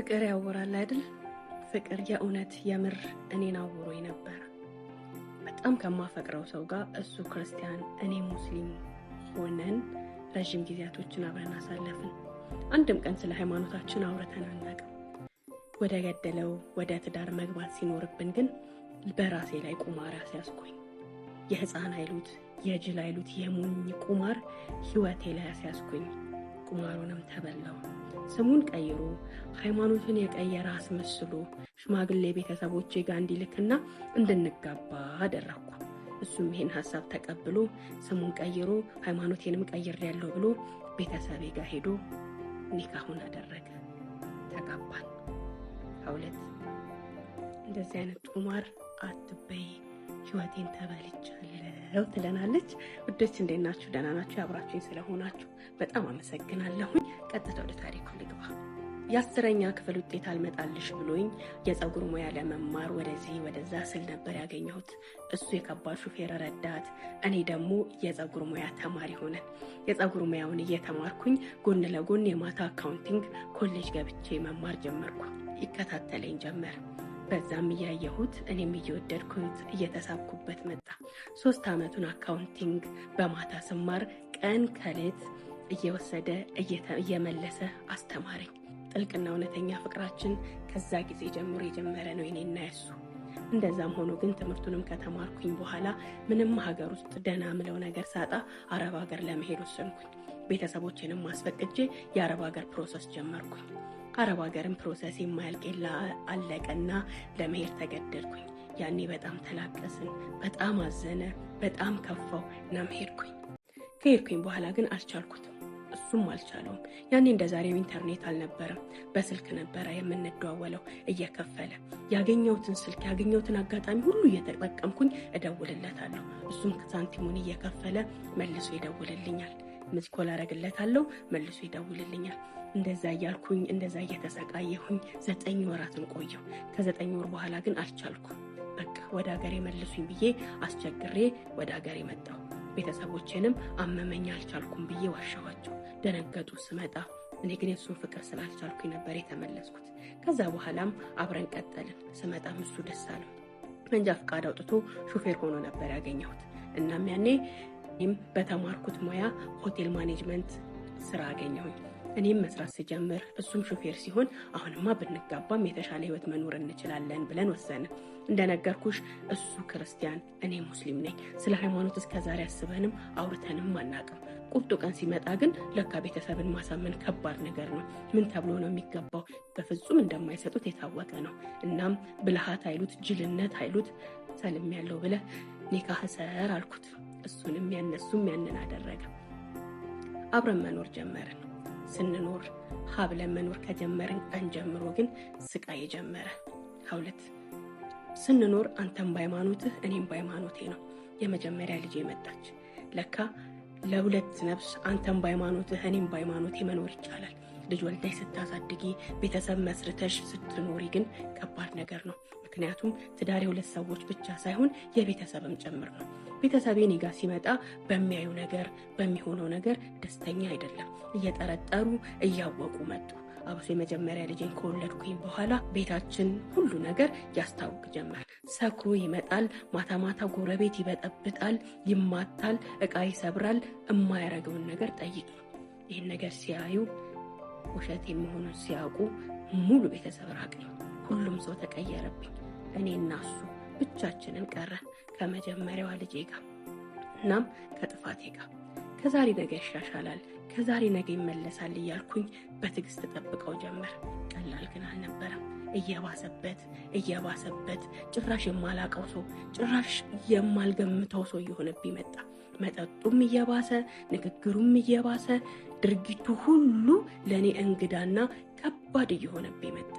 ፍቅር ያወራል አይደል? ፍቅር የእውነት የምር እኔን አውሮኝ ነበር። በጣም ከማፈቅረው ሰው ጋር እሱ ክርስቲያን እኔ ሙስሊም ሆነን ረጅም ጊዜያቶችን አብረን አሳለፍን። አንድም ቀን ስለ ሃይማኖታችን አውርተን አናውቅም። ወደ ገደለው ወደ ትዳር መግባት ሲኖርብን ግን በራሴ ላይ ቁማር አስያዝኩኝ። የህፃን አይሉት የጅል አይሉት የሞኝ ቁማር ህይወቴ ላይ አስያዝኩኝ። ቁማሩንም ተበላው። ስሙን ቀይሮ ሃይማኖትን የቀየረ አስመስሎ ሽማግሌ ቤተሰቦቼ ጋር እንዲልክና እንድንጋባ አደረኩ። እሱም ይሄን ሀሳብ ተቀብሎ ስሙን ቀይሮ ሃይማኖቴንም ቀይሬያለሁ ብሎ ቤተሰቤ ጋር ሄዶ ኒካሁን አደረገ። ተጋባን። ከሁለት እንደዚህ አይነት ቁማር አትበይ፣ ህይወቴን ተበልቻለሁ ትለናለች። ውዶች እንዴት ናችሁ? ደህና ናችሁ? አብራችሁኝ ስለሆናችሁ በጣም አመሰግናለሁኝ። ቀጥታ ወደ ታሪኩ ልግባ። የ10ኛ ክፍል ውጤት አልመጣልሽ ብሎኝ የፀጉር ሙያ ለመማር ወደዚህ ወደዛ ስል ነበር ያገኘሁት። እሱ የከባድ ሹፌር ረዳት፣ እኔ ደግሞ የፀጉር ሙያ ተማሪ ሆነን የፀጉር ሙያውን እየተማርኩኝ ጎን ለጎን የማታ አካውንቲንግ ኮሌጅ ገብቼ መማር ጀመርኩ። ይከታተለኝ ጀመር። በዛም እያየሁት እኔም እየወደድኩት እየተሳብኩበት መጣ። 3 ዓመቱን አካውንቲንግ በማታ ስማር ቀን ከሌት እየወሰደ እየመለሰ አስተማረኝ። ጥልቅና እውነተኛ ፍቅራችን ከዛ ጊዜ ጀምሮ የጀመረ ነው የኔና የሱ። እንደዛም ሆኖ ግን ትምህርቱንም ከተማርኩኝ በኋላ ምንም ሀገር ውስጥ ደህና ምለው ነገር ሳጣ አረብ ሀገር ለመሄድ ወሰንኩኝ። ቤተሰቦቼንም ማስፈቅጄ የአረብ ሀገር ፕሮሰስ ጀመርኩኝ። አረብ ሀገርም ፕሮሰስ የማያልቅ አለቀና ለመሄድ ተገደድኩኝ። ያኔ በጣም ተላቀስን። በጣም አዘነ፣ በጣም ከፋው። እናም ሄድኩኝ። ከሄድኩኝ በኋላ ግን አልቻልኩትም፣ እሱም አልቻለውም። ያኔ እንደዛሬው ኢንተርኔት አልነበረም። በስልክ ነበረ የምንደዋወለው እየከፈለ። ያገኘሁትን ስልክ ያገኘሁትን አጋጣሚ ሁሉ እየተጠቀምኩኝ እደውልለታለሁ። እሱም ሳንቲሙን እየከፈለ መልሶ ይደውልልኛል። ምስኮል አረግለታለሁ፣ መልሶ ይደውልልኛል። እንደዛ እያልኩኝ እንደዛ እየተሰቃየሁኝ 9 ወራትን ቆየሁ። ከ9 ወር በኋላ ግን አልቻልኩም። በቃ ወደ ሀገሬ መልሱኝ ብዬ አስቸግሬ ወደ ሀገሬ መጣሁ። ቤተሰቦቼንም አመመኝ አልቻልኩም ብዬ ዋሻኋቸው። ደነገጡ ስመጣ። እኔ ግን የሱን ፍቅር ስላልቻልኩኝ ነበር የተመለስኩት። ከዛ በኋላም አብረን ቀጠልን። ስመጣም እሱ ደስ አለው። መንጃ ፈቃድ አውጥቶ ሹፌር ሆኖ ነበር ያገኘሁት። እናም ያኔ እኔም በተማርኩት ሙያ ሆቴል ማኔጅመንት ስራ አገኘሁኝ። እኔም መስራት ስጀምር እሱም ሹፌር ሲሆን አሁንማ ብንጋባም የተሻለ ህይወት መኖር እንችላለን ብለን ወሰንን። እንደነገርኩሽ እሱ ክርስቲያን እኔ ሙስሊም ነኝ። ስለ ሃይማኖት እስከዛሬ አስበንም አውርተንም አናውቅም። ቁርጡ ቀን ሲመጣ ግን ለካ ቤተሰብን ማሳመን ከባድ ነገር ነው። ምን ተብሎ ነው የሚገባው? በፍጹም እንደማይሰጡት የታወቀ ነው። እናም ብልሃት አይሉት ጅልነት አይሉት ሰልም ያለው ብለህ ኒካህ ሰር አልኩት። እሱንም ያነሱም ያንን አደረገ። አብረን መኖር ጀመርን። ስንኖር ሀብለን መኖር ከጀመርን ቀን ጀምሮ ግን ስቃይ ጀመረ። ከሁለት ስንኖር አንተም በሃይማኖትህ እኔም በሃይማኖቴ ነው። የመጀመሪያ ልጅ መጣች። ለካ ለሁለት ነፍስ አንተም በሃይማኖትህ እኔም በሃይማኖቴ መኖር ይቻላል። ልጅ ወልደሽ ስታሳድጊ ቤተሰብ መስርተሽ ስትኖሪ ግን ከባድ ነገር ነው። ምክንያቱም ትዳር የሁለት ሰዎች ብቻ ሳይሆን የቤተሰብም ጭምር ነው። ቤተሰቤ እኔ ጋር ሲመጣ በሚያዩ ነገር በሚሆነው ነገር ደስተኛ አይደለም። እየጠረጠሩ እያወቁ መጡ። አብሶ የመጀመሪያ ልጄን ከወለድኩኝ በኋላ ቤታችን ሁሉ ነገር ያስታውቅ ጀመር። ሰክሮ ይመጣል። ማታ ማታ ጎረቤት ይበጠብጣል፣ ይማታል፣ እቃ ይሰብራል። የማያረገውን ነገር ጠይቅ። ይህን ነገር ሲያዩ ውሸት መሆኑን ሲያውቁ ሙሉ ቤተሰብ ራቀኝ። ሁሉም ሰው ተቀየረብኝ። እኔና እሱ ብቻችንን ቀረን ከመጀመሪያዋ ልጄ ጋር እናም ከጥፋቴ ጋር። ከዛሬ ነገ ይሻሻላል፣ ከዛሬ ነገ ይመለሳል እያልኩኝ በትዕግስት ጠብቀው ጀመር። ቀላል ግን አልነበረም። እየባሰበት ጭራሽ የማላቀው ሰው ጭራሽ የማልገምተው ሰው እየሆነብኝ መጣ። መጠጡም እየባሰ ንግግሩም እየባሰ ድርጊቱ ሁሉ ለእኔ እንግዳና ከባድ እየሆነብኝ መጣ።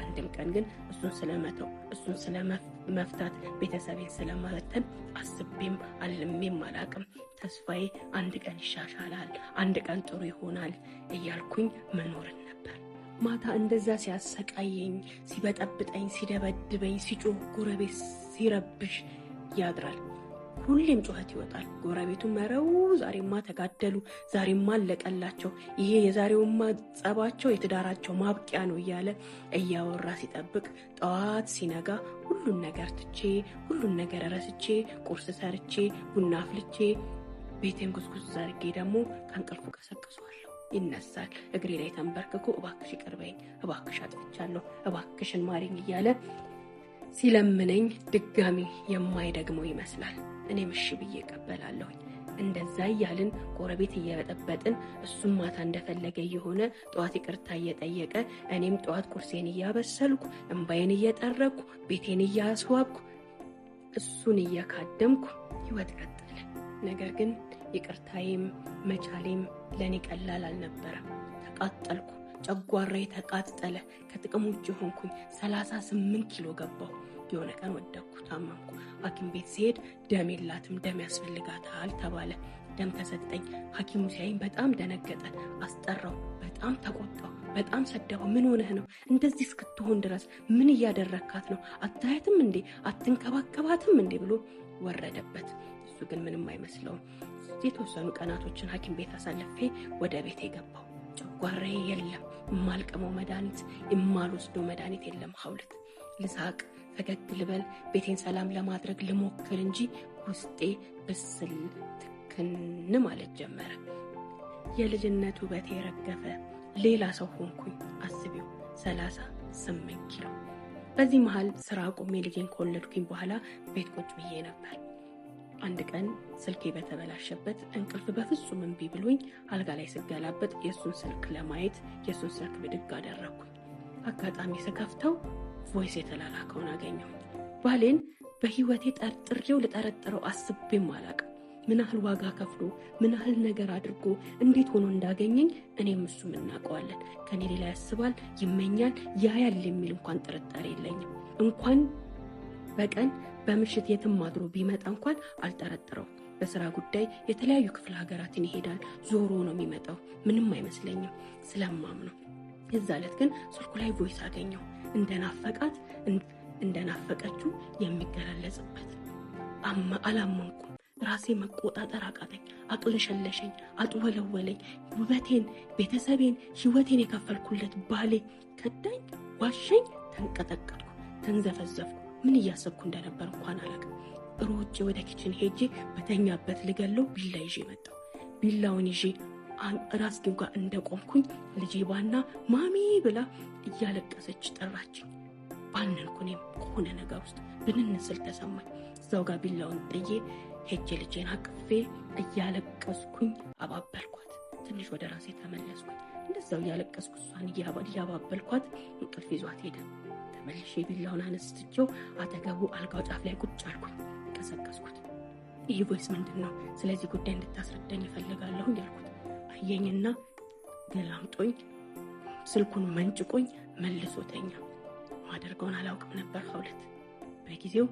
አንድም ቀን ግን እሱን ስለመተው እሱን ስለመፍታት ቤተሰቤን ስለመበተን አስቤም አልሜም አላቅም። ተስፋዬ አንድ ቀን ይሻሻላል፣ አንድ ቀን ጥሩ ይሆናል እያልኩኝ መኖርን ነበር። ማታ እንደዛ ሲያሰቃየኝ፣ ሲበጠብጠኝ፣ ሲደበድበኝ፣ ሲጮህ፣ ጎረቤት ሲረብሽ ያድራል። ሁሌም ጩኸት ይወጣል። ጎረቤቱ መረው ዛሬማ ተጋደሉ፣ ዛሬማ አለቀላቸው፣ ይሄ የዛሬውማ ጸባቸው የትዳራቸው ማብቂያ ነው እያለ እያወራ ሲጠብቅ ጠዋት ሲነጋ ሁሉን ነገር ትቼ ሁሉን ነገር ረስቼ ቁርስ ሰርቼ ቡና አፍልቼ ቤቴን ጉዝጉዝ አድርጌ ደግሞ ከእንቅልፉ ቀሰቅሰዋለሁ። ይነሳል። እግሬ ላይ ተንበርክኮ እባክሽ ይቅር በይኝ፣ እባክሽ አጥፍቻለሁ፣ እባክሽን ማሪኝ እያለ ሲለምነኝ ድጋሚ የማይደግመው ይመስላል። እኔም እሺ ብዬ እቀበላለሁ። እንደዛ እያልን ጎረቤት እየበጠበጥን እሱም ማታ እንደፈለገ የሆነ ጠዋት ይቅርታ እየጠየቀ እኔም ጠዋት ቁርሴን እያበሰልኩ እንባዬን እየጠረኩ ቤቴን እያስዋብኩ እሱን እየካደምኩ ህይወት ቀጠለ። ነገር ግን ይቅርታዬም መቻሌም ለኔ ቀላል አልነበረም። ተቃጠልኩ። ጨጓራዬ ተቃጠለ። ከጥቅም ውጭ ሆንኩኝ። 38 ኪሎ ገባሁ። የሆነ ቀን ወደኩ፣ ታመምኩ። ሐኪም ቤት ሲሄድ ደም የላትም፣ ደም ያስፈልጋታል ተባለ። ደም ተሰጠኝ። ሐኪሙ ሲያይኝ በጣም ደነገጠ። አስጠራው። በጣም ተቆጣው። በጣም ሰደበው። ምን ሆነህ ነው? እንደዚህ እስክትሆን ድረስ ምን እያደረካት ነው? አታያትም እንዴ? አትንከባከባትም እንዴ ብሎ ወረደበት። እሱ ግን ምንም አይመስለውም። የተወሰኑ ቀናቶችን ሐኪም ቤት አሳልፌ ወደ ቤት የገባው ጨጓራዬ የለም፣ የማልቀመው መድኃኒት የማልወስደው መድኃኒት የለም። ሐውለት ልሳቅ፣ ፈገግ ልበል፣ ቤቴን ሰላም ለማድረግ ልሞክር እንጂ ውስጤ ብስል ትክን ማለት ጀመረ። የልጅነት ውበቴ ረገፈ። ሌላ ሰው ሆንኩኝ። አስቢው 38 ኪሎ። በዚህ መሃል ስራ ቆሜ ልጄን ከወለድኩኝ በኋላ ቤት ቁጭ ብዬ ነበር። አንድ ቀን ስልኬ በተበላሸበት እንቅልፍ በፍጹም እምቢ ብሎኝ አልጋ ላይ ስገላበጥ የሱን ስልክ ለማየት የሱን ስልክ ብድግ አደረኩኝ። አጋጣሚ ስከፍተው ቮይስ የተላላከውን አገኘሁ። ባሌን በህይወቴ ጠርጥሬው ልጠረጥረው አስቤም አላቅም። ምን ያህል ዋጋ ከፍሎ ምን ያህል ነገር አድርጎ እንዴት ሆኖ እንዳገኘኝ እኔም እሱም እናውቀዋለን። ከኔ ሌላ ያስባል፣ ይመኛል፣ ያያል የሚል እንኳን ጥርጣሬ የለኝም። እንኳን በቀን በምሽት የትም አድሮ ቢመጣ እንኳን አልጠረጥረው። በስራ ጉዳይ የተለያዩ ክፍለ ሀገራትን ይሄዳል። ዞሮ ነው የሚመጣው። ምንም አይመስለኝም ስለማምነው። የዛ ዕለት ግን ስልኩ ላይ ቮይስ አገኘው። እንደናፈቀችው የሚገላለጽበት። አላመንኩም። ራሴ መቆጣጠር አቃተኝ። አቅለሸለሸኝ፣ አጥወለወለኝ። ውበቴን፣ ቤተሰቤን፣ ህይወቴን የከፈልኩለት ባሌ ከዳኝ፣ ዋሸኝ። ተንቀጠቀጥኩ፣ ተንዘፈዘፍኩ። ምን እያሰብኩ እንደነበር እንኳን አላውቅም። ሮጬ ወደ ኪችን ሄጄ በተኛበት ልገለው ቢላ ይዤ መጣሁ። ቢላውን ይዤ ራስጌው ጋር እንደቆምኩኝ ልጄ ባና ማሚ ብላ እያለቀሰች ጠራችኝ። ባነንኩ። እኔም ከሆነ ነገር ውስጥ ብንንስል ተሰማኝ። እዛው ጋር ቢላውን ጥዬ ሄጄ ልጄን አቅፌ እያለቀስኩኝ አባበልኳት። ትንሽ ወደ ራሴ ተመለስኩኝ። እንደዛው እያለቀስኩ እሷን እያባበልኳት እንቅልፍ ይዟት ሄደ። ተመልሼ ቢላውን አነስቼው አጠገቡ አልጋው ጫፍ ላይ ቁጭ አልኩኝ። ቀሰቀስኩት። ይህ ቮይስ ምንድን ነው? ስለዚህ ጉዳይ እንድታስረዳኝ እፈልጋለሁ ያልኩት። አየኝና ገላምጦኝ ስልኩን መንጭቆኝ መልሶተኛ። ማደርገውን አላውቅም ነበር። ሐውለት በጊዜው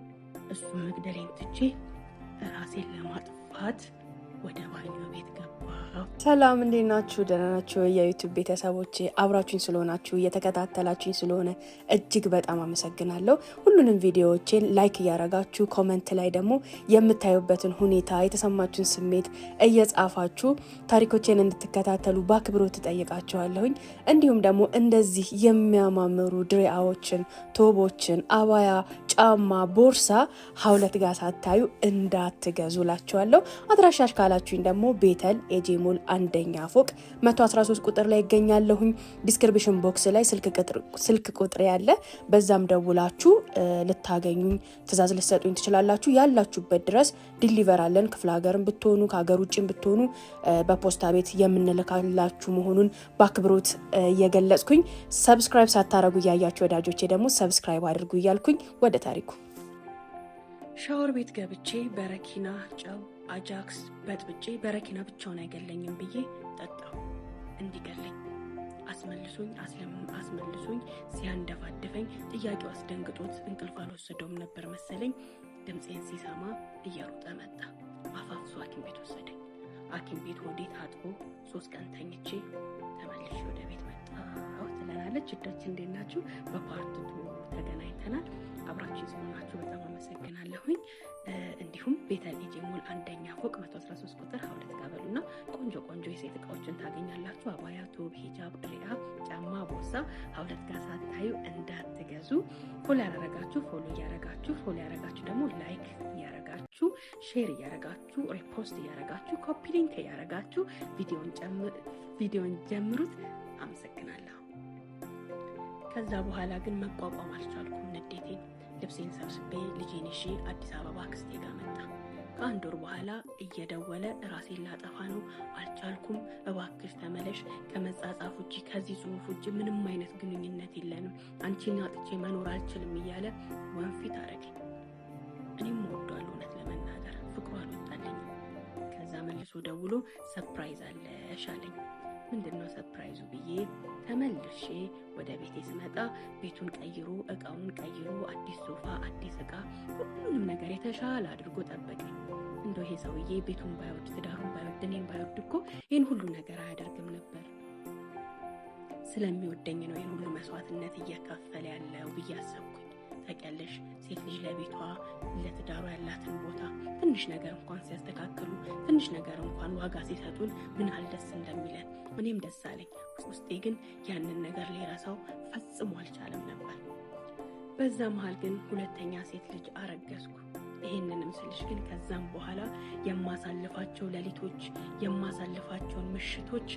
እሱን መግደሌን ትቼ ራሴን ለማጥፋት ወደ ባኞ ቤት ገባሁ። ሰላም፣ እንዴት ናችሁ? ደህና ናችሁ? የዩቲዩብ ቤተሰቦቼ አብራችሁኝ ስለሆናችሁ እየተከታተላችሁኝ ስለሆነ እጅግ በጣም አመሰግናለሁ። ሁሉንም ቪዲዮዎቼን ላይክ እያረጋችሁ ኮመንት ላይ ደግሞ የምታዩበትን ሁኔታ የተሰማችሁን ስሜት እየጻፋችሁ ታሪኮቼን እንድትከታተሉ በአክብሮት እጠይቃችኋለሁኝ። እንዲሁም ደግሞ እንደዚህ የሚያማምሩ ድሪያዎችን፣ ቶቦችን፣ አባያ፣ ጫማ፣ ቦርሳ ሐውለት ጋር ሳታዩ እንዳትገዙ ላችኋለሁ። አድራሻሽ ካላችሁኝ ደግሞ ቤተል ኤጂ ሞል አንደኛ ፎቅ 113 ቁጥር ላይ ይገኛለሁኝ። ዲስክሪፕሽን ቦክስ ላይ ስልክ ቁጥር ያለ፣ በዛም ደውላችሁ ልታገኙኝ ትእዛዝ ልትሰጡኝ ትችላላችሁ። ያላችሁበት ድረስ ዲሊቨር አለን። ክፍለ ሀገርም ብትሆኑ ከሀገር ውጭም ብትሆኑ በፖስታ ቤት የምንልካላችሁ መሆኑን በአክብሮት እየገለጽኩኝ፣ ሰብስክራይብ ሳታረጉ እያያችሁ ወዳጆቼ ደግሞ ሰብስክራይብ አድርጉ እያልኩኝ ወደ ታሪኩ። ሻወር ቤት ገብቼ በረኪና ጨው አጃክስ በጥብጬ በረኪና ብቻውን አይገለኝም ብዬ ጠጣሁ። እንዲገለኝ አስመልሶኝ ሲያንደፋድፈኝ ጥያቄው አስደንግጦት እንቅልፍ አልወሰደውም ነበር መሰለኝ። ድምፄን ሲሰማ እየሮጠ መጣ። አፋፍሶ ሐኪም ቤት ወሰደኝ። ሐኪም ቤት ሆዴ ታጥቦ 3 ቀን ተኝቼ ተመልሼ ወደ ቤት መጣሁ ትለናለች። እዳችን እንዴት ናችሁ? በፓርት ተገናኝተናል። አብራችሁ ስለሆናችሁ በጣም አመሰግናለሁኝ። እንዲሁም ቤተል ኤጂ ሞል አንደኛ ፎቅ 113 ቁጥር ሀውለት ጋር በሉና ቆንጆ የሴት እቃዎችን ታገኛላችሁ። አባያ፣ ቶብ፣ ሂጃብ፣ ሪያ፣ ጫማ፣ ቦርሳ ሀውለት ጋር ሳታዩ እንዳትገዙ። ፎሎ ያደረጋችሁ ፎሎ ያደረጋችሁ ደግሞ ላይክ እያደረጋችሁ ሼር እያደረጋችሁ ሪፖስት እያደረጋችሁ ኮፒ ሊንክ እያደረጋችሁ ቪዲዮን ጀምሩት። አመሰግናለሁ። ከዛ በኋላ ግን መቋቋም አልቻልኩም ንዴቴን። ልብሴን ሰብስቤ ልጄን ይዤ አዲስ አበባ አክስቴ ጋር መጣ። ከአንድ ወር በኋላ እየደወለ ራሴን ላጠፋ ነው፣ አልቻልኩም፣ እባክሽ ተመለሽ፣ ከመጻጻፍ ውጭ ከዚህ ጽሁፍ ውጭ ምንም አይነት ግንኙነት የለንም፣ አንቺን አጥቼ መኖር አልችልም እያለ ወንፊት አረገኝ። እኔም ወዷል፣ እውነት ለመናገር ፍቅሩ አልወጣልኝም። ከዛ መልሶ ደውሎ ሰርፕራይዝ አለሽ አለኝ። ምንድነው ሰርፕራይዙ ብዬ ተመልሼ ወደ ቤቴ ስመጣ ቤቱን ቀይሮ እቃውን ቀይሮ አዲስ ሶፋ፣ አዲስ እቃ፣ ሁሉንም ነገር የተሻለ አድርጎ ጠበቀኝ። እንደው ይሄ ሰውዬ ቤቱን ባይወድ ትዳሩን ባይወድ እኔን ባይወድ እኮ ይህን ሁሉ ነገር አያደርግም ነበር። ስለሚወደኝ ነው ይህን ሁሉ መስዋዕትነት እየከፈለ ያለው ብዬ አሰብኩኝ። ታውቂያለሽ ሴት ልጅ ለቤቷ ለትዳሯ ያላትን ቦታ ትንሽ ነገር እንኳን ሲያስተካክሉ ትንሽ ነገር እንኳን ዋጋ ሲሰጡን ምን ያህል ደስ እንደሚለን እኔም ደስ አለኝ። ውስጤ ግን ያንን ነገር ሊረሳው ፈጽሞ አልቻለም ነበር። በዛ መሃል ግን ሁለተኛ ሴት ልጅ አረገዝኩ። ይሄንንም ስልሽ ግን ከዛም በኋላ የማሳልፋቸው ሌሊቶች የማሳልፋቸውን ምሽቶች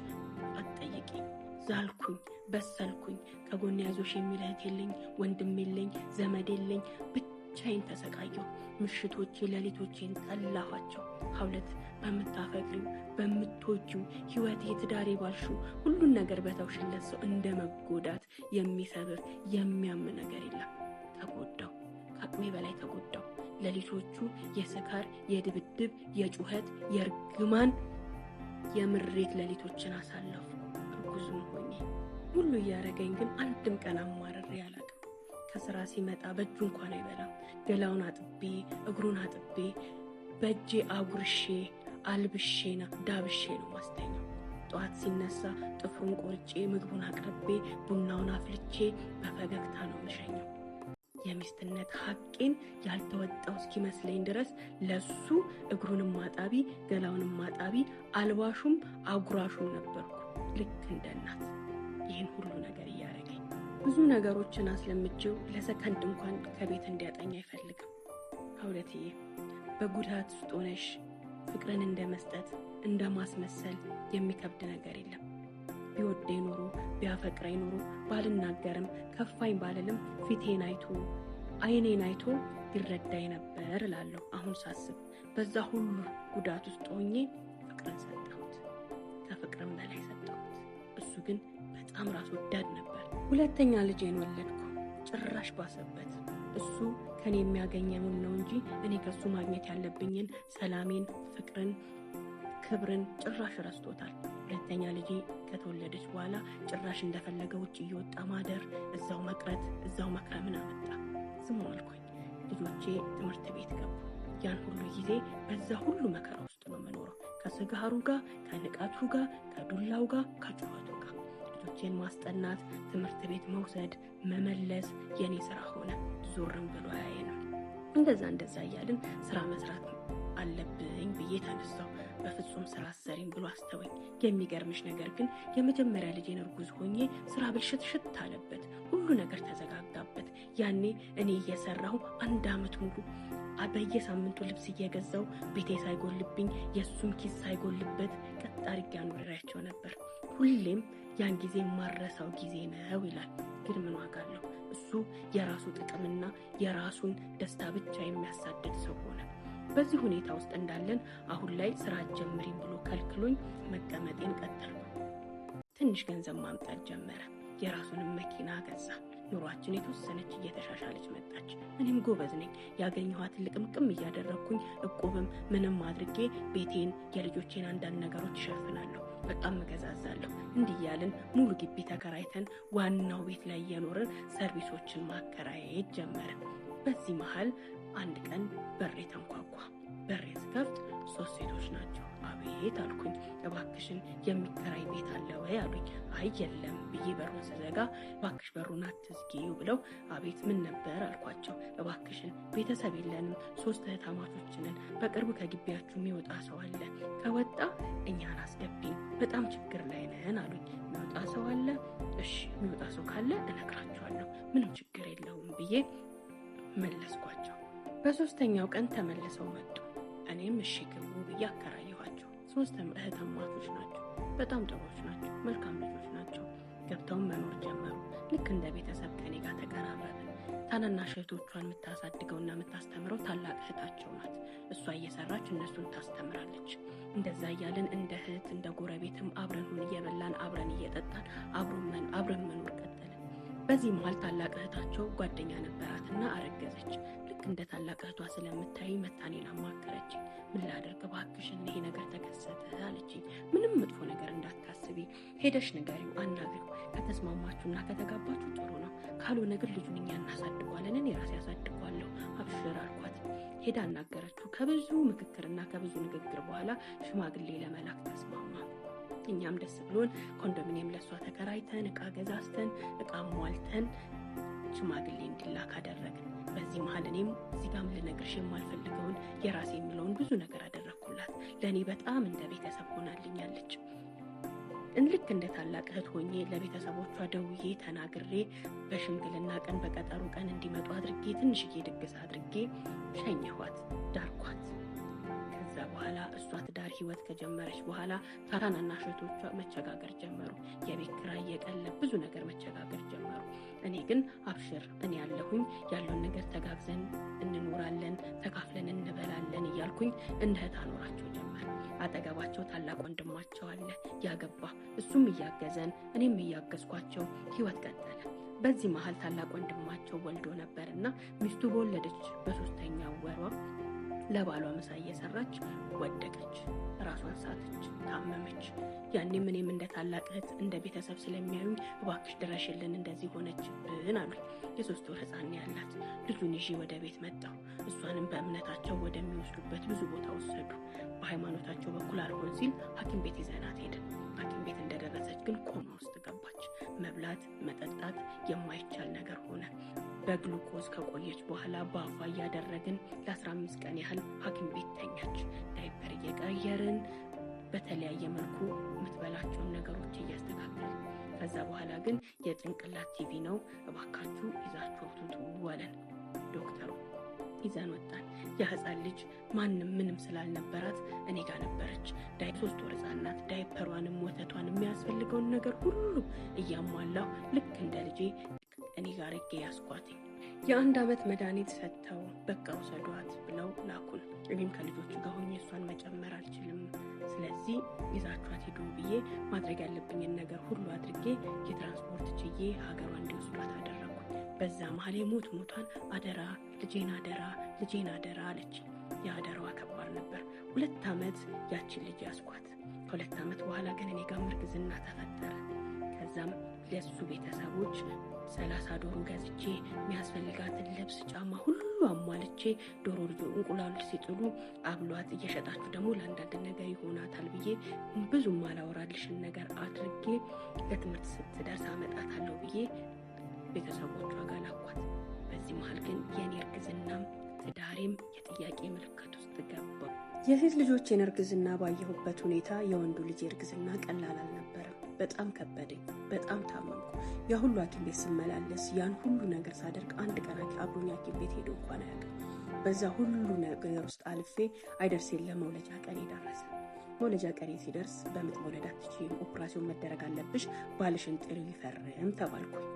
አትጠይቂኝ። ዛልኩኝ፣ በሰልኩኝ። ከጎን ያዞሽ የሚል እህት የለኝ፣ ወንድም የለኝ፣ ዘመድ የለኝ። ብቻዬን ተሰቃየሁ። ምሽቶቼ ሌሊቶቼን ጠላኋቸው። ሀውለት በምታፈቅሪው በምትወጂው ህይወቴ ትዳሬ ባልሽው ሁሉን ነገር በተውሽለት ሰው እንደ መጎዳት የሚሰብር የሚያም ነገር የለም። ተጎዳው፣ ከአቅሜ በላይ ተጎዳው። ሌሊቶቹ የስካር፣ የድብድብ፣ የጩኸት፣ የእርግማን፣ የምሬት ሌሊቶችን አሳለፉ። እርጉዝም ሆኜ ሁሉ እያረገኝ ግን አንድም ቀን አማርሬ አላውቅም። ከስራ ሲመጣ በእጁ እንኳን አይበላም። ገላውን አጥቤ እግሩን አጥቤ በእጄ አጉርሼ አልብሼና ዳብሼ ነው ማስተኛው። ጠዋት ሲነሳ ጥፍሩን ቆርጬ ምግቡን አቅርቤ ቡናውን አፍልቼ በፈገግታ ነው ምሸኘው። የሚስትነት ሐቄን ያልተወጣው እስኪመስለኝ ድረስ ለሱ እግሩንም ማጣቢ ገላውንም ማጣቢ አልባሹም አጉራሹም ነበርኩ፣ ልክ እንደ እናት። ይህን ሁሉ ነገር እያረገኝ ብዙ ነገሮችን አስለምጄው ለሰከንድ እንኳን ከቤት እንዲያጠኝ አይፈልግም። ሀውለትዬ በጉዳት ውስጥ ሆነሽ ፍቅርን እንደ መስጠት እንደ ማስመሰል የሚከብድ ነገር የለም። ቢወደኝ ኖሮ ቢያፈቅረኝ ኖሮ ባልናገርም ከፋኝ ባልልም ፊቴን አይቶ አይኔን አይቶ ይረዳኝ ነበር እላለሁ። አሁን ሳስብ በዛ ሁሉ ጉዳት ውስጥ ሆኜ ፍቅርን ሰጠሁት፣ ከፍቅርም በላይ ሰጠሁት። እሱ ግን በጣም ራስ ወዳድ ነበር። ሁለተኛ ልጄን ወለድኩ። ጭራሽ ባሰበት። እሱ ከኔ የሚያገኘውን ነው እንጂ እኔ ከሱ ማግኘት ያለብኝን ሰላሜን፣ ፍቅርን፣ ክብርን ጭራሽ ረስቶታል። ሁለተኛ ልጄ ከተወለደች በኋላ ጭራሽ እንደፈለገ ውጭ እየወጣ ማደር፣ እዛው መቅረት፣ እዛው መክረምን አመጣ። ዝም አልኩኝ። ልጆቼ ትምህርት ቤት ገቡ። ያን ሁሉ ጊዜ በዛ ሁሉ መከራ ውስጥ ነው የምኖረው። ከስጋሩ ጋር፣ ከንቃቱ ጋር፣ ከዱላው ጋር፣ ከጩኸቱ ጋር ልጆቼን ማስጠናት፣ ትምህርት ቤት መውሰድ፣ መመለስ የኔ ስራ ሆነ። ዞርም ብሎ አያየንም። እንደዛ እያልን ስራ መስራት አለብኝ ብዬ ተነሳው። በፍጹም ስራ አሰሪም ብሎ አስተወኝ። የሚገርምሽ ነገር ግን የመጀመሪያ ልጄን እርጉዝ ሆኜ ስራ ብልሽት አለበት። ሁሉ ነገር ተዘጋጋበት። ያኔ እኔ እየሰራሁ 1 ዓመት ሙሉ በየሳምንቱ ልብስ እየገዛው ቤቴ ሳይጎልብኝ የሱም ኪስ ሳይጎልበት ቀጥ አድርጌ አኖሬያቸው ነበር። ሁሌም ያን ጊዜ ማረሳው ጊዜ ነው ይላል። ግን ምን ዋጋ አለው? እሱ የራሱ ጥቅምና የራሱን ደስታ ብቻ የሚያሳድድ ሰው ሆነ። በዚህ ሁኔታ ውስጥ እንዳለን አሁን ላይ ስራ ጀምሪም ብሎ ከልክሎኝ መቀመጤን ቀጠልኩ። ትንሽ ገንዘብ ማምጣት ጀመረ። የራሱንም መኪና ገዛ። ኑሯችን የተወሰነች እየተሻሻለች መጣች። እኔም ጎበዝ ነኝ። ያገኘኋትን ልቅምቅም እያደረግኩኝ እቁብም ምንም አድርጌ ቤቴን፣ የልጆቼን አንዳንድ ነገሮች እሸፍናለሁ። በጣም እገዛዛለሁ። እንዲህ እያልን ሙሉ ግቢ ተከራይተን ዋናው ቤት ላይ እየኖርን ሰርቪሶችን ማከራየት ጀመርን። በዚህ መሃል አንድ ቀን በሬ ተንኳኳ። በሬ ስከፍት 3 ሴቶች ናቸው። አቤት አልኩኝ። እባክሽን የሚከራይ ቤት አለ ወይ አሉኝ። አይ የለም ብዬ በሩን ስዘጋ እባክሽ በሩን አትዝጊው ብለው አቤት ምን ነበር አልኳቸው። እባክሽን ቤተሰብ የለንም፣ 3 እህታማቾች ነን። በቅርቡ ከግቢያችሁ የሚወጣ ሰው አለ፣ ከወጣ እኛን አስገቢን፣ በጣም ችግር ላይ ነን አሉኝ። የሚወጣ ሰው አለ? እሺ የሚወጣ ሰው ካለ እነግራቸዋለሁ፣ ምንም ችግር የለውም ብዬ መለስኳቸው። በ3ኛው ቀን ተመልሰው መጡ። እኔም እሺ ግቡ ብዬ አከራየኋቸው። 3 እህታማቾች ናቸው። በጣም ጥሩዎች ናቸው። መልካም ልጆች ናቸው። ገብተው መኖር ጀመሩ። ልክ እንደ ቤተሰብ ከኔ ጋር ተቀራረብን። ታናናሽ እህቶቿን የምታሳድገውና የምታስተምረው ታላቅ እህታቸው ናት። እሷ እየሰራች እነሱን ታስተምራለች። እንደዛ እያለን እንደ እህት እንደ ጎረቤትም አብረን እየበላን አብረን እየጠጣን አብረን መኖር ቀጠልን። በዚህ መሀል ታላቅ እህታቸው ጓደኛ ነበራትና አረገዘች። ልክ እንደ ታላቅ እህቷ ስለምታይ መታኔን አማከረች። ምን ላደርግ እባክሽን፣ ይሄ ነገር ተከሰተ አለችኝ። ምንም መጥፎ ነገር እንዳታስቢ፣ ሄደሽ ንገሪው፣ አናግሪው። ከተስማማችሁና ከተጋባችሁ ጥሩ ነው፣ ካልሆነ ግን ልጁን እኛ እናሳድጓለን፣ እኔ ራሴ ያሳድጓለሁ፣ አብሽር አልኳት። ሄዳ አናገረችው። ከብዙ ምክክርና ከብዙ ንግግር በኋላ ሽማግሌ ለመላክ ተስማማ። እኛም ደስ ብሎን ኮንዶሚኒየም ለሷ ተከራይተን እቃ ገዛዝተን እቃ ሟልተን ሽማግሌ እንዲላክ አደረግን። በዚህ መሀል እኔም እዚህ ጋር ልነግርሽ የማልፈልገውን የራሴ የሚለውን ብዙ ነገር አደረግኩላት። ለእኔ በጣም እንደ ቤተሰብ ሆናልኛለች። ልክ እንደ ታላቅ እህት ሆኜ ለቤተሰቦቿ ደውዬ ተናግሬ በሽምግልና ቀን በቀጠሩ ቀን እንዲመጡ አድርጌ ትንሽዬ ድግስ አድርጌ ሸኘኋት፣ ዳርኳት። ከዛ በኋላ እሷ ትዳር ህይወት ከጀመረች በኋላ ታናናሽ እህቶቿ መቸጋገር ጀመሩ። የቤት ኪራይ፣ የቀለብ ብዙ ነገር መቸጋገር ጀመሩ። እኔ ግን አብሽር እኔ ያለሁኝ ያለውን ነገር ተጋግዘን እንኖራለን፣ ተካፍለን እንበላለን እያልኩኝ እንደ እህት አኖራቸው ጀመር። አጠገባቸው ታላቅ ወንድማቸው አለ ያገባ፣ እሱም እያገዘን እኔም እያገዝኳቸው ህይወት ቀጠለ። በዚህ መሀል ታላቅ ወንድማቸው ወልዶ ነበርና ሚስቱ በወለደች በ3ኛው ወሯ ለባሏ ምሳ እየሰራች ወደቀች፣ ራሷን ሳተች፣ ታመመች። ያኔም እኔም እንደ ታላቅ እህት እንደ ቤተሰብ ስለሚያዩኝ እባክሽ ድረሽልን፣ እንደዚህ ሆነችብን አሉኝ። የ3 ወር ህፃን ያላት ልጁን ይዤ ወደ ቤት መጣሁ። እሷንም በእምነታቸው ወደሚወስዱበት ብዙ ቦታ ወሰዱ። በሃይማኖታቸው በኩል አልሆን ሲል ሐኪም ቤት ይዘናት ሄድን። ሐኪም ቤት እንደደረሰች ግን ኮማ ውስጥ ገባች። መብላት መጠጣት የማይቻል ነገር ሆነ። በግሉኮዝ ከቆየች በኋላ በአፏ እያደረግን ለ15 ቀን ያህል ሐኪም ቤት ተኛች። ዳይፐር እየቀየርን በተለያየ መልኩ የምትበላቸውን ነገሮች እያስተካከል። ከዛ በኋላ ግን የጭንቅላት ቲቪ ነው እባካችሁ ይዛችሁ አውጡት አለን ዶክተሩ። ይዘን ወጣን። የህፃን ልጅ ማንም ምንም ስላልነበራት እኔ ጋር ነበረች። 3 ወር ህፃን ናት። ዳይፐሯንም ወተቷን የሚያስፈልገውን ነገር ሁሉ እያሟላሁ ልክ እንደ ልጄ እኔ ጋር ያስኳት። የ1 ዓመት መድኃኒት ሰጥተው በቃ ውሰዷት ብለው ላኩን። እኔም ከልጆቹ ጋር ሆኜ እሷን መጨመር አልችልም፣ ስለዚህ ይዛችኋት ሂዱ ብዬ ማድረግ ያለብኝን ነገር ሁሉ አድርጌ የትራንስፖርት ችዬ ሀገሯ እንዲወስዷት አደረኩ። በዛ መሀል ሞቷን አደራ ልጄን አደራ ልጄን አደራ አለች። የአደራዋ ከባድ ነበር። 2 ዓመት ያችን ልጅ ያስኳት። ከ2 ዓመት በኋላ ግን እኔ ጋር እርግዝና ተፈጠረ። ከዛም ለሱ ቤተሰቦች 30 ዶሮ ገዝቼ የሚያስፈልጋትን ልብስ፣ ጫማ ሁሉ አሟልቼ ዶሮ ልጆ እንቁላል ሲጥሉ አብሏት እየሸጣችሁ ደግሞ ለአንዳንድ ነገር ይሆናታል ብዬ ብዙም አላወራልሽን ነገር አድርጌ ለትምህርት ስትደርስ አመጣታለሁ ብዬ ቤተሰቦቿ ጋር ላኳት። በዚህ መሀል ግን የኔ እርግዝናም ትዳሬም የጥያቄ ምልክት ውስጥ ገባ። የሴት ልጆቼን እርግዝና ባየሁበት ሁኔታ የወንዱ ልጅ እርግዝና ቀላል አልነበረም። በጣም ከበደኝ። በጣም ታመምኩ። ያ ሁሉ ሐኪም ቤት ስመላለስ ያን ሁሉ ነገር ሳደርግ አንድ ቀን አብሮኝ ሐኪም ቤት ሄዶ እንኳን አያውቅም። በዛ ሁሉ ነገር ውስጥ አልፌ አይደርስ የለ መውለጃ ቀኔ ደረሰ። መውለጃ ቀኔ ሲደርስ በምጥ መውለድ አትችይም፣ ኦፕራሲዮን መደረግ አለብሽ፣ ባልሽን ጥሪው ይፈርም ተባልኩኝ።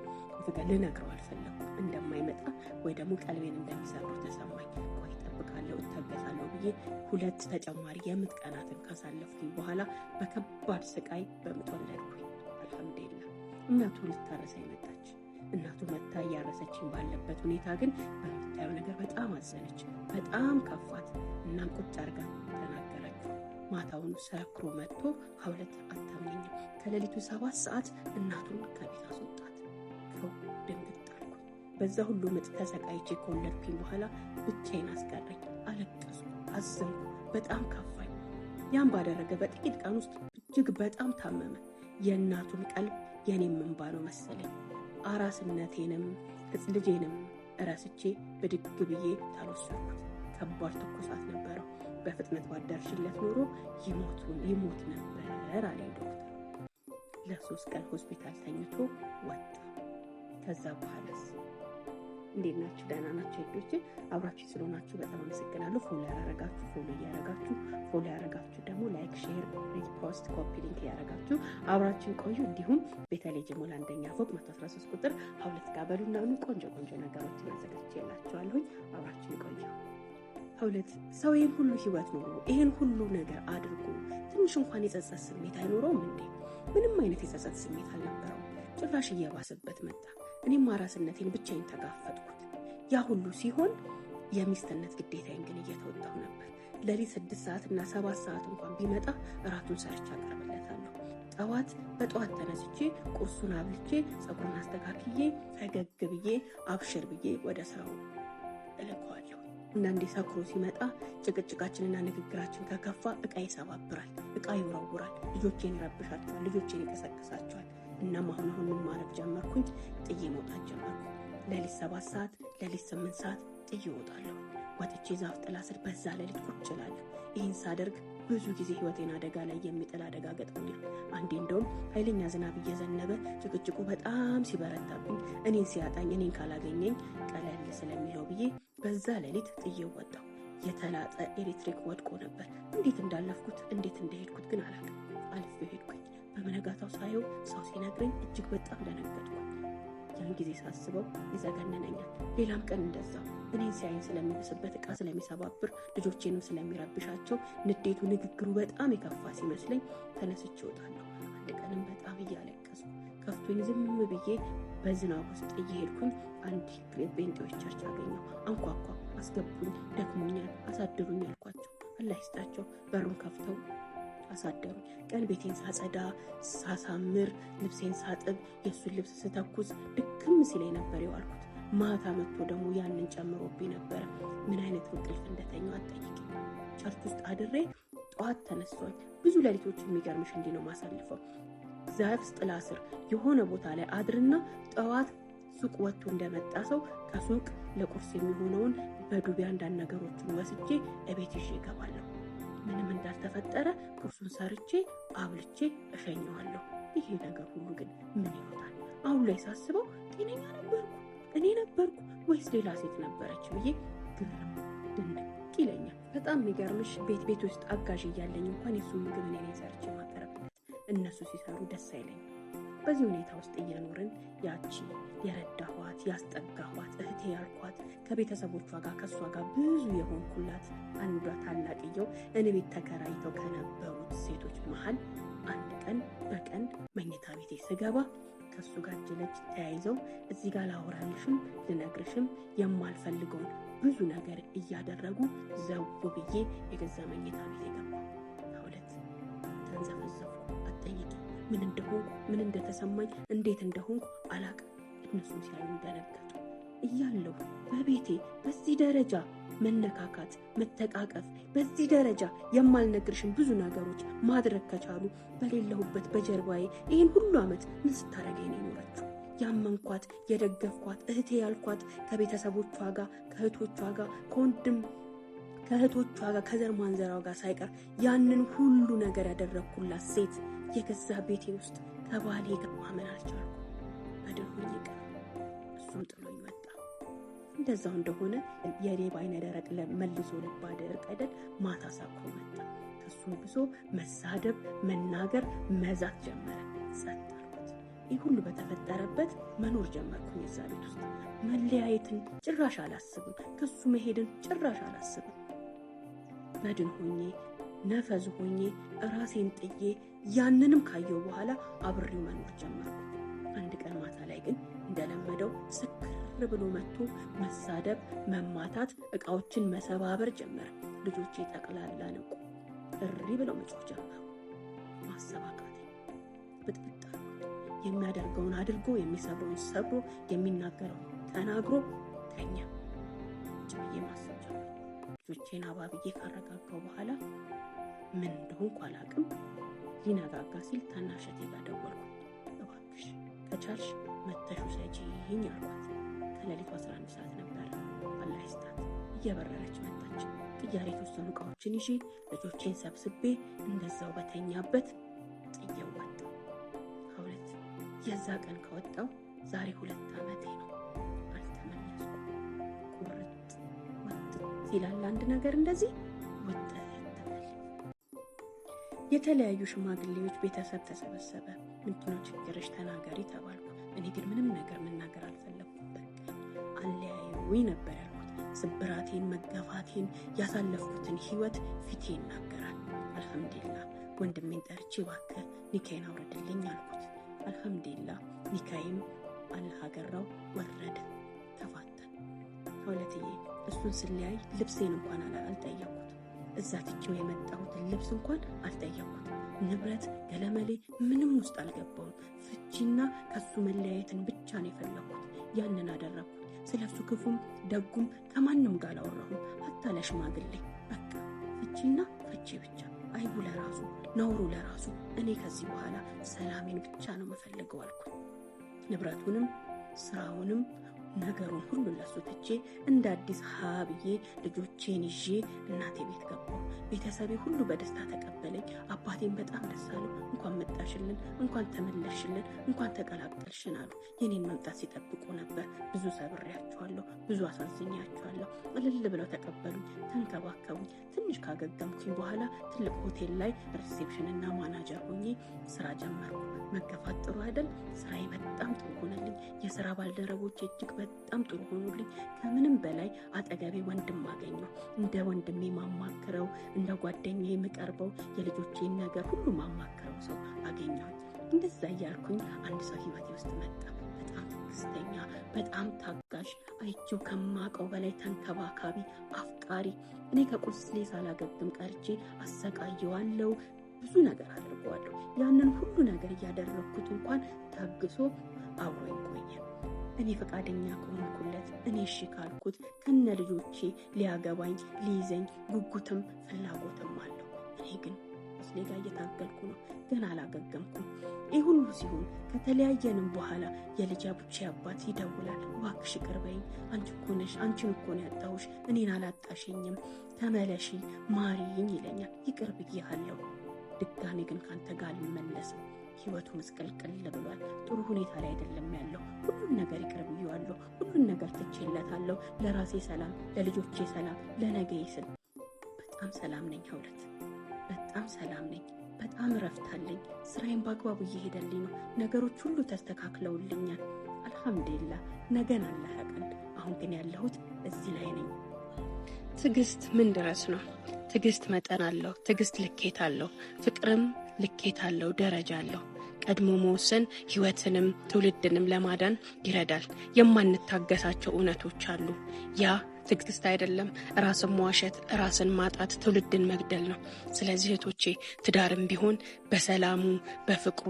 ፍቅር ልነግረው አልፈለኩም። እንደማይመጣ ወይ ደግሞ ቀልቤን እንደሚሰብሩ ተሰማኝ። ቆይ እጠብቃለሁ፣ እታገሳለሁ ብዬ 2 ተጨማሪ የምጥ ቀናትን ካሳለፍኩኝ በኋላ በከባድ ስቃይ በምጥ ወለድኩኝ። አልሐምዱሊላህ። እናቱ ልታረሳኝ መጣች። እናቱ መታ እያረሰችኝ ባለበት ሁኔታ ግን በምታየው ነገር በጣም አዘነች፣ በጣም ከፋት። እናም ቁጭ አድርጋ ተናገረችው። ማታውን ሰክሮ መጥቶ 2 ከሌሊቱ 7 ሰዓት እናቱን ከቤት አስወጣት። ድንግጥ አልኩኝ። በዛ ሁሉ ምጥ ተሰቃይቼ ከወለድኩኝ በኋላ ብቻዬን አስቀረኝ። አለቀስኩ፣ አዘንኩ፣ በጣም ከፋኝ። ያን ባደረገ በጥቂት ቀን ውስጥ እጅግ በጣም ታመመ። የእናቱን ቀልብ የኔም እንባ ነው መሰለኝ። አራስነቴንም ልጄንም ረስቼ ብድግ ብዬ ታልወሰድኩት። ከባድ ትኩሳት ነበረው። በፍጥነት ባደርሽለት ኖሮ ይሞት ነበር አለኝ ዶክተር። ለ3 ቀን ሆስፒታል ተኝቶ ወጣ። ከዛ በኋላስ እንዴት ናችሁ? ደህና ናችሁ? ሄዶች አብራችሁ ስለሆናችሁ በጣም አመሰግናለሁ። ፎሎ ያረጋችሁ ደግሞ ላይክ፣ ሼር፣ ሪፖስት፣ ኮፒ ሊንክ ያረጋችሁ አብራችሁን ቆዩ። እንዲሁም ቤተልሔም ጀሞል 1ኛ ፎቅ 113 ቁጥር ሀውለት ጋር በሉና ቆንጆ ነገሮችን አዘጋጅቼላችኋለሁ። አብራችሁን ቆዩ። ሀውለት ሰው ይህን ሁሉ ህይወት ኖሮ ይህን ሁሉ ነገር አድርጎ ትንሽ እንኳን የጸጸት ስሜት አይኖረውም እንዴ? ምንም አይነት የጸጸት ስሜት አልነበረውም። ጭራሽ እየባሰበት መጣ። እኔም አራስነቴን ብቻዬን ተጋፈጥኩት። ያ ሁሉ ሲሆን የሚስትነት ግዴታዬን ግን እየተወጣሁ ነበር። ሌሊት 6 ሰዓት እና 7 ሰዓት እንኳን ቢመጣ እራቱን ሰርቼ አቀርብለታለሁ። በጠዋት ተነስቼ ቁርሱን አብልቼ ፀጉሩን አስተካክዬ ፈገግ ብዬ አብሽር ብዬ ወደ ስራው እልከዋለሁ። አንዳንዴ ሰክሮ ሲመጣ ጭቅጭቃችንና ንግግራችን ከከፋ እቃ ይሰባብራል፣ እቃ ይወረውራል፣ ልጆቼን ይረብሻቸዋል፣ ልጆቼን ይቀሰቅሳቸዋል። እናም አሁን ምን ማድረግ ጀመርኩኝ? ጥዬ መውጣት ጀመርኩ። ሌሊት 7 ሰዓት ሌሊት 8 ሰዓት ጥዬ እወጣለሁ። ወጥቼ ዛፍ ጥላ ስር በዛ ሌሊት ቁጭ እላለሁ። ይህን ሳደርግ ብዙ ጊዜ ህይወቴን አደጋ ላይ የሚጥል አደጋ ገጥሞኛል። አንዴ እንደውም ኃይለኛ ዝናብ እየዘነበ ጭቅጭቁ በጣም ሲበረታብኝ እኔን ሲያጣኝ እኔን ካላገኘኝ ቀለል ስለሚለው ብዬ በዛ ሌሊት ጥዬ ወጣሁ። የተላጠ ኤሌክትሪክ ወድቆ ነበር። እንዴት እንዳለፍኩት እንዴት እንደሄድኩት ግን አላውቅም። አልፌው ሄድኩኝ። በመነጋታው ሳየው ሰው ሲነግረኝ እጅግ በጣም ደነገጥኩ። ያን ጊዜ ሳስበው ይዘገነነኛል። ሌላም ቀን እንደዛው እኔን ሲያየኝ ስለሚብስበት፣ እቃ ስለሚሰባብር፣ ልጆቼንም ስለሚረብሻቸው ንዴቱ፣ ንግግሩ በጣም የከፋ ሲመስለኝ ተነስቼ እወጣለሁ። አንድ ቀንም በጣም እያለቀስኩ ከፍቶኝ ዝም ብዬ በዝናብ ውስጥ እየሄድኩኝ አንድ ጴንጤዎች ቸርች አገኘሁ። አንኳኳ፣ አስገቡኝ፣ ደክሞኛል፣ አሳድሩኝ አልኳቸው። አላህ ይስጣቸው፣ በሩን ከፍተው አሳደሩ። ቀን ቤቴን ሳጸዳ ሳሳምር፣ ልብሴን ሳጥብ፣ የእሱን ልብስ ስተኩስ ድክም ሲለኝ ነበር የዋልኩት። ማታ መጥቶ ደግሞ ያንን ጨምሮብኝ ነበረ። ምን አይነት እንቅልፍ እንደተኛው አትጠይቂኝ። ቸርች ውስጥ አድሬ ጠዋት ተነስቶኝ ብዙ ሌሊቶች የሚገርምሽ እንዲህ ነው ማሳልፈው። ዛፍ ጥላ ስር የሆነ ቦታ ላይ አድርና ጠዋት ሱቅ ወጥቶ እንደመጣ ሰው ከሱቅ ለቁርስ የሚሆነውን በዱቤ አንዳንድ ነገሮችን ወስጄ እቤት ይዤ እገባለሁ። ምንም እንዳልተፈጠረ ቁርሱን ሰርቼ አብልቼ እሸኘዋለሁ። ይሄ ነገር ሁሉ ግን ምን ይሆናል? አሁን ላይ ሳስበው ጤነኛ ነበርኩ እኔ ነበርኩ ወይስ ሌላ ሴት ነበረች ብዬ ግርም ድንቅ ይለኛል። በጣም የሚገርምሽ ቤት ውስጥ አጋዥ እያለኝ እንኳን የሱ ምግብ እኔ ነኝ ሰርቼ ማቀረብለት። እነሱ ሲሰሩ ደስ አይለኝም። በዚህ ሁኔታ ውስጥ እየኖርን ያቺ የረዳኋት ያስጠጋኋት እህቴ ያልኳት ከቤተሰቦቿ ጋር ከእሷ ጋር ብዙ የሆንኩላት አንዷ ታላቅየው እኔ ቤት ተከራይተው ከነበሩት ሴቶች መሀል አንድ ቀን በቀን መኝታ ቤቴ ስገባ ከሱ ጋር እጅ ለእጅ ተያይዘው እዚህ ጋር ላወራልሽም ልነግርሽም የማልፈልገውን ብዙ ነገር እያደረጉ ዘው ብዬ የገዛ መኝታ ቤቴ ገባ። ሁለት ተንዘፈዘፉ። አትጠይቂ ምን እንደሆንኩ ምን እንደተሰማኝ እንዴት እንደሆንኩ አላቅም። እነሱም ሲያዩ እንደነገጡ እያለሁ በቤቴ በዚህ ደረጃ መነካካት መተቃቀፍ፣ በዚህ ደረጃ የማልነግርሽን ብዙ ነገሮች ማድረግ ከቻሉ በሌለሁበት በጀርባዬ ይህን ሁሉ ዓመት ምን ስታረገኝ ነው የኖረችው? ያመንኳት የደገፍኳት እህቴ ያልኳት ከቤተሰቦቿ ጋር ከእህቶቿ ጋር ከእህቶቿ ጋር ከዘር ማንዘራው ጋር ሳይቀር ያንን ሁሉ ነገር ያደረግኩላት ሴት የገዛ ቤቴ ውስጥ ከባሌ ጋር ማመን አልቻልኩም። በደሆኝ ቀር እሱም ጥሎኝ ወጣ። እንደዛው እንደሆነ የሌባ አይነ ደረቅ መልሶ ልብ አደረቅ አይደል? ማታ ሰክሮ መጣ። ከሱም ብሶ መሳደብ፣ መናገር፣ መዛት ጀመረ። ጸጥ አልኩት። ይህ ሁሉ በተፈጠረበት መኖር ጀመርኩኝ። እዛ ቤት ውስጥ መለያየትን ጭራሽ አላስብም። ከሱ መሄድን ጭራሽ አላስብም። በድን ሆኜ ነፈዝ ሆኜ ራሴን ጥዬ ያንንም ካየው በኋላ አብሬው መኖር ጀመርኩ። አንድ ቀን ማታ ላይ ግን እንደለመደው ስክር ብሎ መጥቶ መሳደብ፣ መማታት፣ እቃዎችን መሰባበር ጀመረ። ልጆቼ ጠቅላላ ነቁ። እሪ ብለው መጮህ ጀመሩ። ማሰባካቴ ብጥብጥ አልኩት። የሚያደርገውን አድርጎ የሚሰብረውን ሰብሮ የሚናገረውን ተናግሮ ተኛ። ጭብዬ ማሰብ ጀመርኩ። ልጆቼን አባብዬ ካረጋጋው በኋላ ምን እንደሆንኩ አላውቅም። ሊነጋጋ ሲል ታናሽ እህቴ ጋር ደወልኩ። እባክሽ ከቻልሽ መተሽ ውሰጂኝ አልኳት። ከሌሊቱ 11 ሰዓት ነበረ። አላህ ይስጣት እየበረረች መጣች። ቅያሬ የተወሰኑ እቃዎችን ይዤ ልጆቼን ሰብስቤ እንደዛው በተኛበት ጥዬው ወጣሁ። ከሁለት የዛ ቀን ከወጣው ዛሬ 2 ዓመቴ ነው። አልተመለስኩም። ቁርጥ ወጥ ይላል አንድ ነገር እንደዚህ ወጥ ተበል። የተለያዩ ሽማግሌዎች ቤተሰብ ተሰበሰበ። ምንድነው ችግርሽ ተናገሪ ተባልኩ። እኔ ግን ምንም ነገር መናገር አልፈለኩም። በቃ አለያዩኝ ነበር ያልኩት። ስብራቴን፣ መገፋቴን፣ ያሳለፍኩትን ህይወት ፊቴ ይናገራል። አልሐምዱሊላህ ወንድሜን ጠርቼ እባክህ ኒካዬን አውርድልኝ አልኩት። አልሐምዱሊላህ ኒካዬም አላህ አገራው ወረደ። ተፋተን። ከሁለትዬ እሱን ስለያይ ልብሴን እንኳን አልጠየኩት። እዛ ትቼው የመጣሁትን ልብስ እንኳን አልጠየኩት። ንብረት ገለመሌ ምንም ውስጥ አልገባውም። ፍቺና ከሱ መለያየትን ብቻ ነው የፈለኩት። ያንን አደረኩት። ስለሱ ክፉም ደጉም ከማንም ጋር አላወራሁም። ሀታ ለሽማግሌ በቃ ፍቺና ፍቺ ብቻ። አይቡ ለራሱ ነውሩ ለራሱ። እኔ ከዚህ በኋላ ሰላሜን ብቻ ነው የምፈልገው አልኩ። ንብረቱንም ስራውንም ነገሩን ሁሉ ለሱ ትቼ እንደ አዲስ ሀብዬ ልጆቼን ይዤ እናቴ ቤት ገባሁ። ቤተሰቤ ሁሉ በደስታ ተቀበለኝ። አባቴን በጣም ደስ አለው። እንኳን መጣሽልን፣ እንኳን ተመለሽልን፣ እንኳን ተቀላቀልሽን አሉ። የኔን መምጣት ሲጠብቁ ነበር። ብዙ ሰብሬያቸዋለሁ፣ ብዙ አሳዝኛቸዋለሁ። እልል ብለው ተቀበሉኝ፣ ተንከባከቡኝ። ትንሽ ካገገምኩኝ በኋላ ትልቅ ሆቴል ላይ ሪሴፕሽንና ማናጀር ሆኜ ስራ ጀመርኩ። መገፋት ጥሩ አይደል? ስራዬ በጣም ጥሩ ሆነልኝ። የስራ ባልደረቦች እጅግ በጣም ጥሩ ሆኑልኝ። ከምንም በላይ አጠገቤ ወንድም አገኘሁ። እንደ ወንድሜ ማማክረው፣ እንደ ጓደኛዬ የምቀርበው፣ የልጆቼን ነገር ሁሉ ማማክረው ሰው አገኘሁኝ። እንደዛ እያልኩኝ አንድ ሰው ህይወቴ ውስጥ መጣ። በጣም ትዕግስተኛ፣ በጣም ታጋሽ፣ አይቼው ከማውቀው በላይ ተንከባካቢ፣ አፍቃሪ። እኔ ከቁስሌ ሳላገግም ቀርቼ አሰቃየዋለሁ፣ ብዙ ነገር አድርገዋለሁ። ያንን ሁሉ ነገር እያደረግኩት እንኳን ታግሶ አብሮ ቆየ። እኔ ፈቃደኛ ከሆንኩለት፣ እኔ እሺ ካልኩት ከነ ልጆቼ ሊያገባኝ ሊይዘኝ ጉጉትም ፍላጎትም አለው። እኔ ግን ቁስሌ ጋር እየታገልኩ ነው፣ ገና አላገገምኩም። ይህ ሁሉ ሲሆን ከተለያየንም በኋላ የልጅ አቡቼ አባት ይደውላል። እባክሽ ይቅር በይኝ፣ አንቺን እኮ ነው ያጣሁሽ፣ እኔን አላጣሽኝም፣ ተመለሺ ማሪኝ ይለኛል። ይቅር ብዬሃለሁ፣ ድጋሜ ግን ካንተ ጋር አልመለስም። ህይወቱ መስቀልቅል ብሏል። ጥሩ ሁኔታ ላይ አይደለም ያለው። ሁሉን ነገር ይቅር ብዬዋለሁ፣ ሁሉን ነገር ትቼለታለሁ። ለራሴ ሰላም፣ ለልጆቼ ሰላም፣ ለነገዬ ስል በጣም ሰላም ነኝ። ሁለት በጣም ሰላም ነኝ። በጣም እረፍታለኝ። ስራዬን በአግባቡ እየሄደልኝ ነው። ነገሮች ሁሉ ተስተካክለውልኛል። አልሐምዱሊላህ። ነገን አላህ ያውቃል። አሁን ግን ያለሁት እዚህ ላይ ነኝ። ትዕግስት ምን ድረስ ነው? ትዕግስት መጠን አለው። ትዕግስት ልኬት አለው። ፍቅርም ልኬት አለው፣ ደረጃ አለው። ቀድሞ መወሰን ህይወትንም ትውልድንም ለማዳን ይረዳል። የማንታገሳቸው እውነቶች አሉ። ያ ትዕግስት አይደለም። ራስን መዋሸት፣ ራስን ማጣት ትውልድን መግደል ነው። ስለዚህ እህቶቼ ትዳርም ቢሆን በሰላሙ በፍቅሩ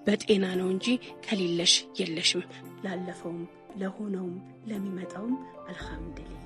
በጤና ነው እንጂ ከሌለሽ የለሽም። ላለፈውም ለሆነውም ለሚመጣውም አልሐምዱሊላህ።